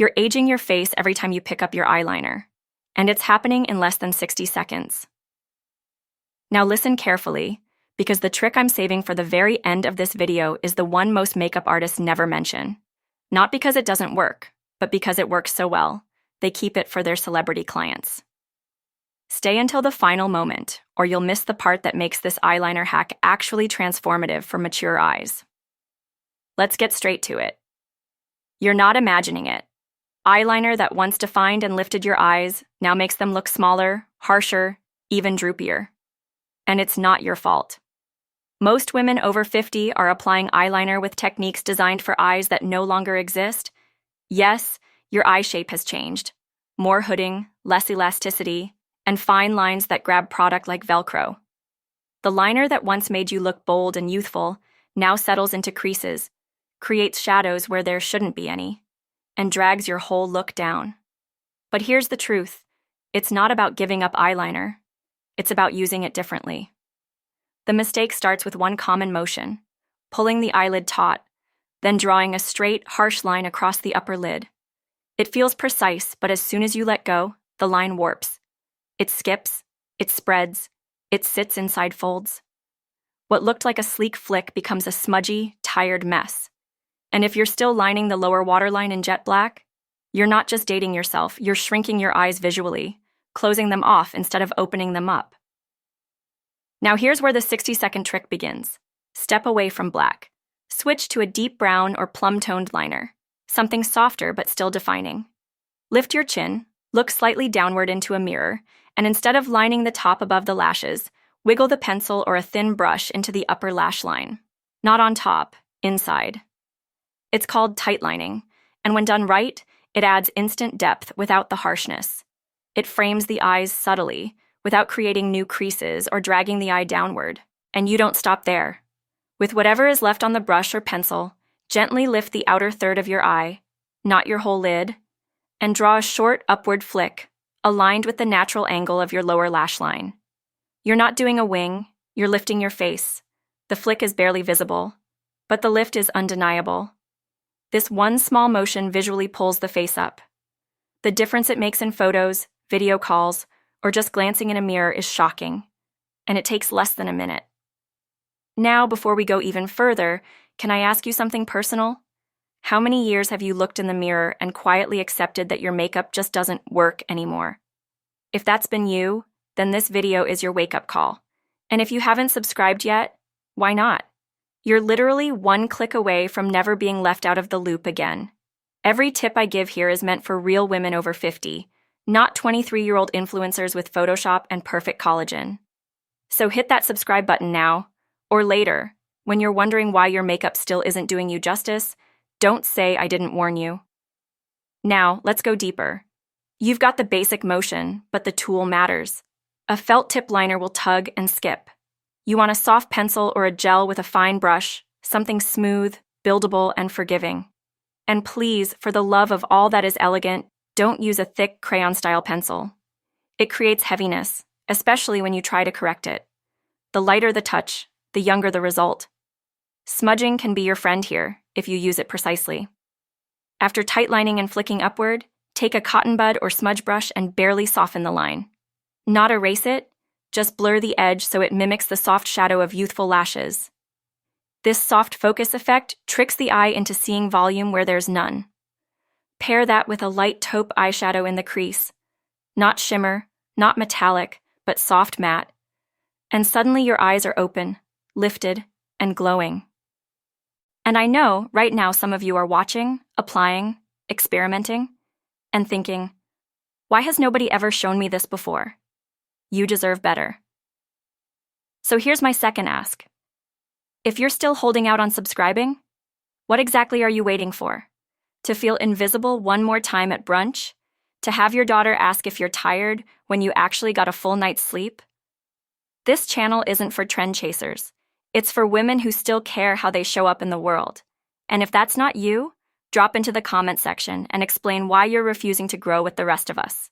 You're aging your face every time you pick up your eyeliner, and it's happening in less than 60 seconds. Now listen carefully, because the trick I'm saving for the very end of this video is the one most makeup artists never mention. Not because it doesn't work, but because it works so well, they keep it for their celebrity clients. Stay until the final moment, or you'll miss the part that makes this eyeliner hack actually transformative for mature eyes. Let's get straight to it. You're not imagining it. Eyeliner that once defined and lifted your eyes now makes them look smaller, harsher, even droopier. And it's not your fault. Most women over 50 are applying eyeliner with techniques designed for eyes that no longer exist. Yes, your eye shape has changed. More hooding, less elasticity, and fine lines that grab product like Velcro. The liner that once made you look bold and youthful now settles into creases, creates shadows where there shouldn't be any, and drags your whole look down. But here's the truth. It's not about giving up eyeliner. It's about using it differently. The mistake starts with one common motion, pulling the eyelid taut, then drawing a straight, harsh line across the upper lid. It feels precise, but as soon as you let go, the line warps. It skips, it spreads, it sits inside folds. What looked like a sleek flick becomes a smudgy, tired mess. And if you're still lining the lower waterline in jet black, you're not just dating yourself, you're shrinking your eyes visually, closing them off instead of opening them up. Now here's where the 60-second trick begins. Step away from black. Switch to a deep brown or plum-toned liner, something softer but still defining. Lift your chin, look slightly downward into a mirror, and instead of lining the top above the lashes, wiggle the pencil or a thin brush into the upper lash line. Not on top, inside. It's called tightlining, and when done right, it adds instant depth without the harshness. It frames the eyes subtly, without creating new creases or dragging the eye downward. And you don't stop there. With whatever is left on the brush or pencil, gently lift the outer third of your eye, not your whole lid, and draw a short upward flick, aligned with the natural angle of your lower lash line. You're not doing a wing, you're lifting your face. The flick is barely visible, but the lift is undeniable. This one small motion visually pulls the face up. The difference it makes in photos, video calls, or just glancing in a mirror is shocking, and it takes less than a minute. Now, before we go even further, can I ask you something personal? How many years have you looked in the mirror and quietly accepted that your makeup just doesn't work anymore? If that's been you, then this video is your wake-up call. And if you haven't subscribed yet, why not? You're literally one click away from never being left out of the loop again. Every tip I give here is meant for real women over 50, not 23-year-old influencers with Photoshop and perfect collagen. So hit that subscribe button now, or later, when you're wondering why your makeup still isn't doing you justice, don't say I didn't warn you. Now, let's go deeper. You've got the basic motion, but the tool matters. A felt tip liner will tug and skip. You want a soft pencil or a gel with a fine brush, something smooth, buildable, and forgiving. And please, for the love of all that is elegant, don't use a thick crayon-style pencil. It creates heaviness, especially when you try to correct it. The lighter the touch, the younger the result. Smudging can be your friend here, if you use it precisely. After tightlining and flicking upward, take a cotton bud or smudge brush and barely soften the line. Not erase it, just blur the edge so it mimics the soft shadow of youthful lashes. This soft focus effect tricks the eye into seeing volume where there's none. Pair that with a light taupe eyeshadow in the crease. Not shimmer, not metallic, but soft matte. And suddenly your eyes are open, lifted, and glowing. And I know right now some of you are watching, applying, experimenting, and thinking, why has nobody ever shown me this before? You deserve better. So here's my second ask. If you're still holding out on subscribing, what exactly are you waiting for? To feel invisible one more time at brunch? To have your daughter ask if you're tired when you actually got a full night's sleep? This channel isn't for trend chasers. It's for women who still care how they show up in the world. And if that's not you, drop into the comment section and explain why you're refusing to grow with the rest of us.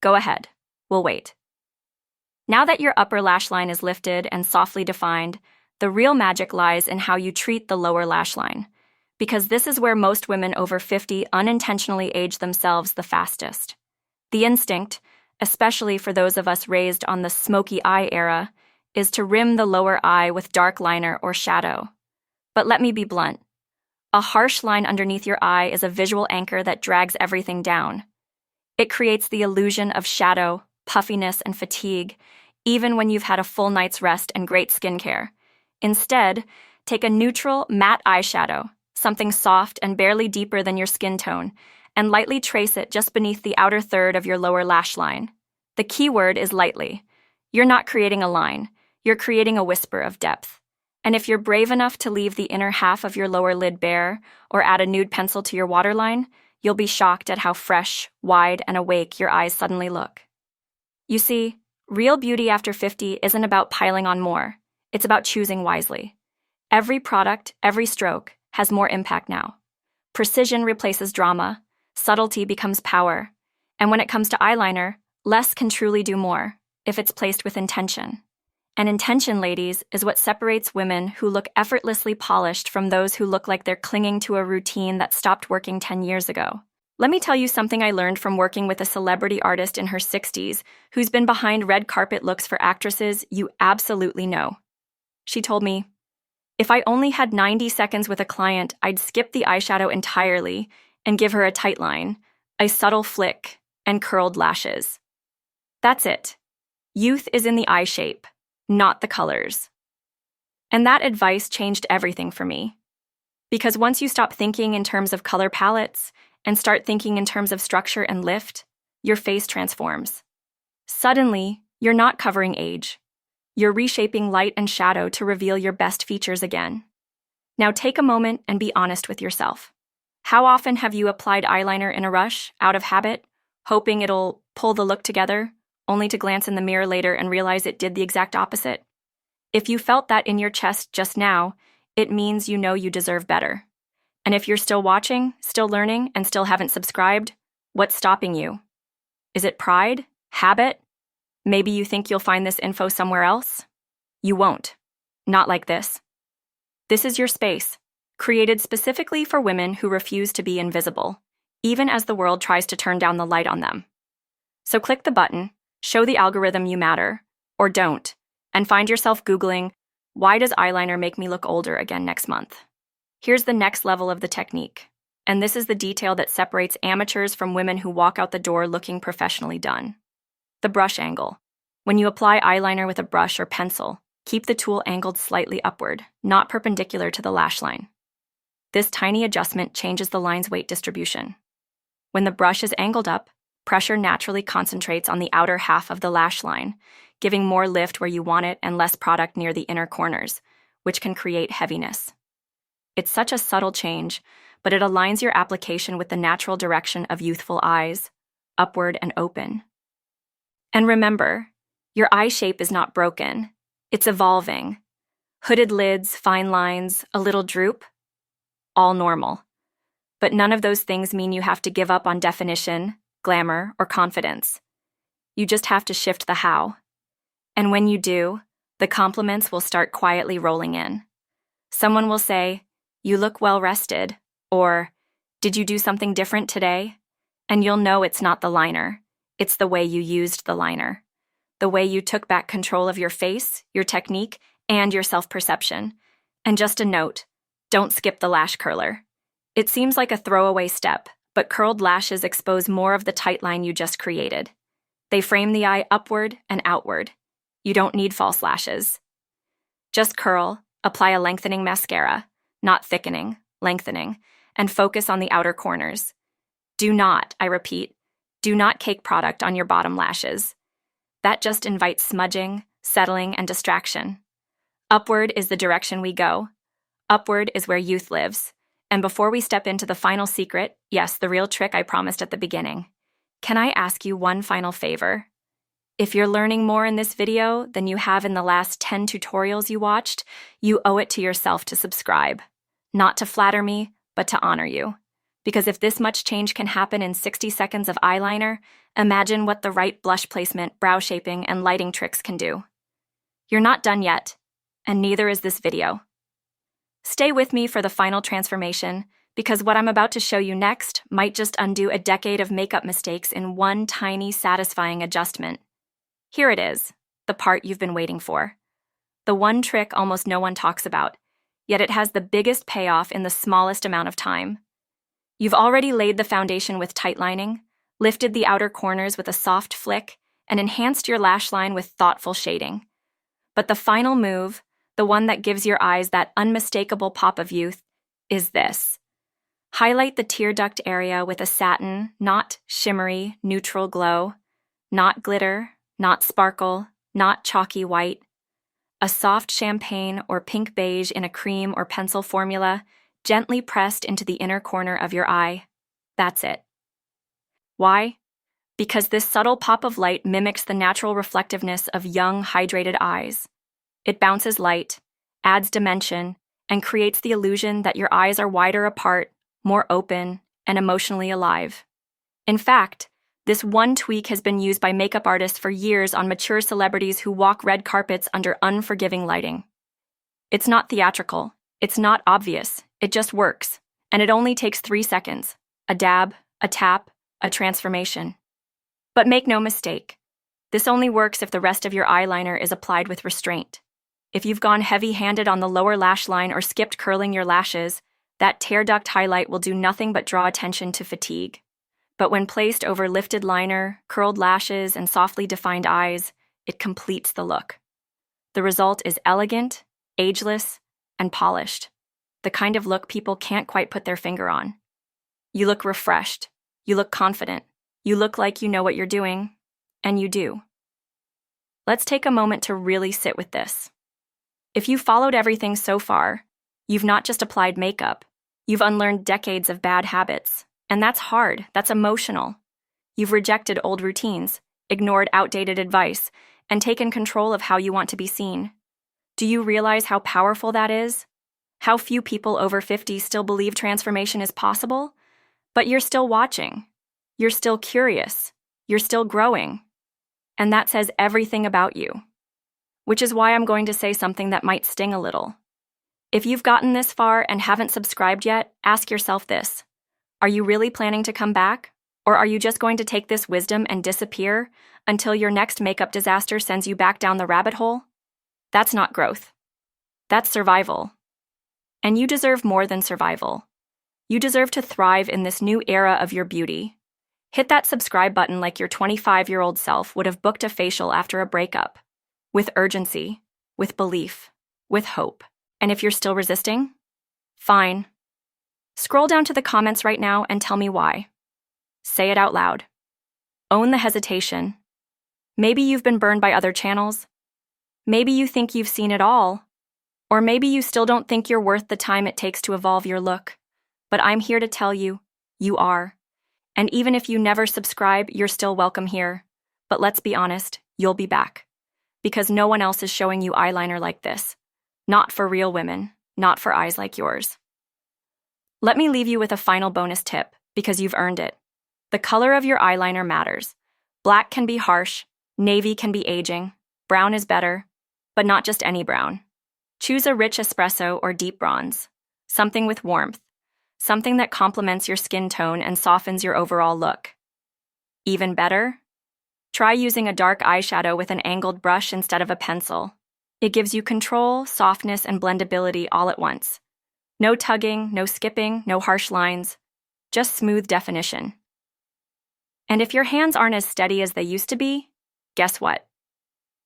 Go ahead. We'll wait. Now that your upper lash line is lifted and softly defined, the real magic lies in how you treat the lower lash line. because this is where most women over 50 unintentionally age themselves the fastest. The instinct, especially for those of us raised on the smoky eye era, is to rim the lower eye with dark liner or shadow. But let me be blunt. A harsh line underneath your eye is a visual anchor that drags everything down. It creates the illusion of shadow, puffiness, and fatigue, even when you've had a full night's rest and great skincare. Instead, take a neutral, matte eyeshadow, something soft and barely deeper than your skin tone, and lightly trace it just beneath the outer third of your lower lash line. The key word is lightly. You're not creating a line, you're creating a whisper of depth. And if you're brave enough to leave the inner half of your lower lid bare or add a nude pencil to your waterline, you'll be shocked at how fresh, wide, and awake your eyes suddenly look. You see, real beauty after 50 isn't about piling on more. It's about choosing wisely. Every product, every stroke, has more impact now. Precision replaces drama, subtlety becomes power, and when it comes to eyeliner, less can truly do more if it's placed with intention. And intention, ladies, is what separates women who look effortlessly polished from those who look like they're clinging to a routine that stopped working 10 years ago. Let me tell you something I learned from working with a celebrity artist in her 60s who's been behind red carpet looks for actresses you absolutely know. She told me, "If I only had 90 seconds with a client, I'd skip the eyeshadow entirely and give her a tight line, a subtle flick, and curled lashes. That's it. Youth is in the eye shape, not the colors." And that advice changed everything for me. Because once you stop thinking in terms of color palettes and start thinking in terms of structure and lift, your face transforms. Suddenly, you're not covering age. You're reshaping light and shadow to reveal your best features again. Now take a moment and be honest with yourself. How often have you applied eyeliner in a rush, out of habit, hoping it'll pull the look together, only to glance in the mirror later and realize it did the exact opposite? If you felt that in your chest just now, it means you know you deserve better. And if you're still watching, still learning, and still haven't subscribed, what's stopping you? Is it pride? Habit? Maybe you think you'll find this info somewhere else? You won't. Not like this. This is your space, created specifically for women who refuse to be invisible, even as the world tries to turn down the light on them. So click the button, show the algorithm you matter, or don't, and find yourself Googling, "Why does eyeliner make me look older again next month?" Here's the next level of the technique, and this is the detail that separates amateurs from women who walk out the door looking professionally done. The brush angle. When you apply eyeliner with a brush or pencil, keep the tool angled slightly upward, not perpendicular to the lash line. This tiny adjustment changes the line's weight distribution. When the brush is angled up, pressure naturally concentrates on the outer half of the lash line, giving more lift where you want it and less product near the inner corners, which can create heaviness. It's such a subtle change, but it aligns your application with the natural direction of youthful eyes, upward and open. And remember, your eye shape is not broken. It's evolving. Hooded lids, fine lines, a little droop, all normal. But none of those things mean you have to give up on definition, glamour, or confidence. You just have to shift the how. And when you do, the compliments will start quietly rolling in. Someone will say, "You look well rested," or "Did you do something different today?" And you'll know it's not the liner. It's the way you used the liner. The way you took back control of your face, your technique, and your self-perception. And just a note, don't skip the lash curler. It seems like a throwaway step, but curled lashes expose more of the tight line you just created. They frame the eye upward and outward. You don't need false lashes. Just curl, apply a lengthening mascara, not thickening, lengthening, and focus on the outer corners. Do not, I repeat, do not cake product on your bottom lashes. That just invites smudging, settling, and distraction. Upward is the direction we go. Upward is where youth lives. And before we step into the final secret, yes, the real trick I promised at the beginning, can I ask you one final favor? If you're learning more in this video than you have in the last 10 tutorials you watched, you owe it to yourself to subscribe. Not to flatter me, but to honor you. Because if this much change can happen in 60 seconds of eyeliner, imagine what the right blush placement, brow shaping, and lighting tricks can do. You're not done yet, and neither is this video. Stay with me for the final transformation, because what I'm about to show you next might just undo a decade of makeup mistakes in one tiny, satisfying adjustment. Here it is, the part you've been waiting for. The one trick almost no one talks about, yet it has the biggest payoff in the smallest amount of time. You've already laid the foundation with tightlining, lifted the outer corners with a soft flick, and enhanced your lash line with thoughtful shading. But the final move, the one that gives your eyes that unmistakable pop of youth, is this. Highlight the tear duct area with a satin, not shimmery, neutral glow, not glitter, not sparkle, not chalky white. A soft champagne or pink beige in a cream or pencil formula, gently pressed into the inner corner of your eye. That's it. Why? Because this subtle pop of light mimics the natural reflectiveness of young, hydrated eyes. It bounces light, adds dimension, and creates the illusion that your eyes are wider apart, more open, and emotionally alive. In fact, this one tweak has been used by makeup artists for years on mature celebrities who walk red carpets under unforgiving lighting. It's not theatrical, it's not obvious, it just works, and it only takes 3 seconds. A dab, a tap, a transformation. But make no mistake, this only works if the rest of your eyeliner is applied with restraint. If you've gone heavy-handed on the lower lash line or skipped curling your lashes, that tear duct highlight will do nothing but draw attention to fatigue. But when placed over lifted liner, curled lashes, and softly defined eyes, it completes the look. The result is elegant, ageless, and polished. The kind of look people can't quite put their finger on. You look refreshed. You look confident. You look like you know what you're doing. And you do. Let's take a moment to really sit with this. If you followed everything so far, you've not just applied makeup, you've unlearned decades of bad habits. And that's hard, that's emotional. You've rejected old routines, ignored outdated advice, and taken control of how you want to be seen. Do you realize how powerful that is? How few people over 50 still believe transformation is possible? But you're still watching. You're still curious. You're still growing. And that says everything about you. Which is why I'm going to say something that might sting a little. If you've gotten this far and haven't subscribed yet, ask yourself this. Are you really planning to come back? Or are you just going to take this wisdom and disappear until your next makeup disaster sends you back down the rabbit hole? That's not growth. That's survival. And you deserve more than survival. You deserve to thrive in this new era of your beauty. Hit that subscribe button like your 25-year-old self would have booked a facial after a breakup. With urgency, with belief, with hope. And if you're still resisting, fine. Scroll down to the comments right now and tell me why. Say it out loud. Own the hesitation. Maybe you've been burned by other channels. Maybe you think you've seen it all. Or maybe you still don't think you're worth the time it takes to evolve your look. But I'm here to tell you, you are. And even if you never subscribe, you're still welcome here. But let's be honest, you'll be back. Because no one else is showing you eyeliner like this. Not for real women, not for eyes like yours. Let me leave you with a final bonus tip, because you've earned it. The color of your eyeliner matters. Black can be harsh, navy can be aging, brown is better, but not just any brown. Choose a rich espresso or deep bronze, something with warmth, something that complements your skin tone and softens your overall look. Even better? Try using a dark eyeshadow with an angled brush instead of a pencil. It gives you control, softness, and blendability all at once. No tugging, no skipping, no harsh lines, just smooth definition. And if your hands aren't as steady as they used to be, guess what?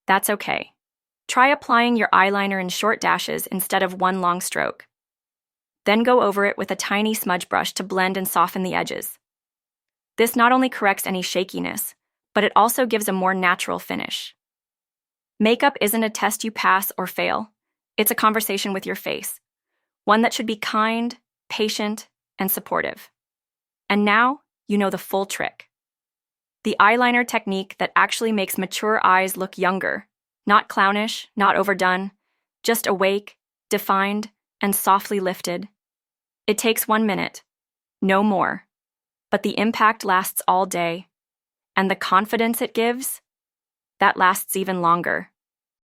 That's okay. Try applying your eyeliner in short dashes instead of one long stroke. Then go over it with a tiny smudge brush to blend and soften the edges. This not only corrects any shakiness, but it also gives a more natural finish. Makeup isn't a test you pass or fail. It's a conversation with your face. One that should be kind, patient, and supportive. And now, you know the full trick. The eyeliner technique that actually makes mature eyes look younger. Not clownish, not overdone, just awake, defined, and softly lifted. It takes 1 minute, no more. But the impact lasts all day. And the confidence it gives, that lasts even longer.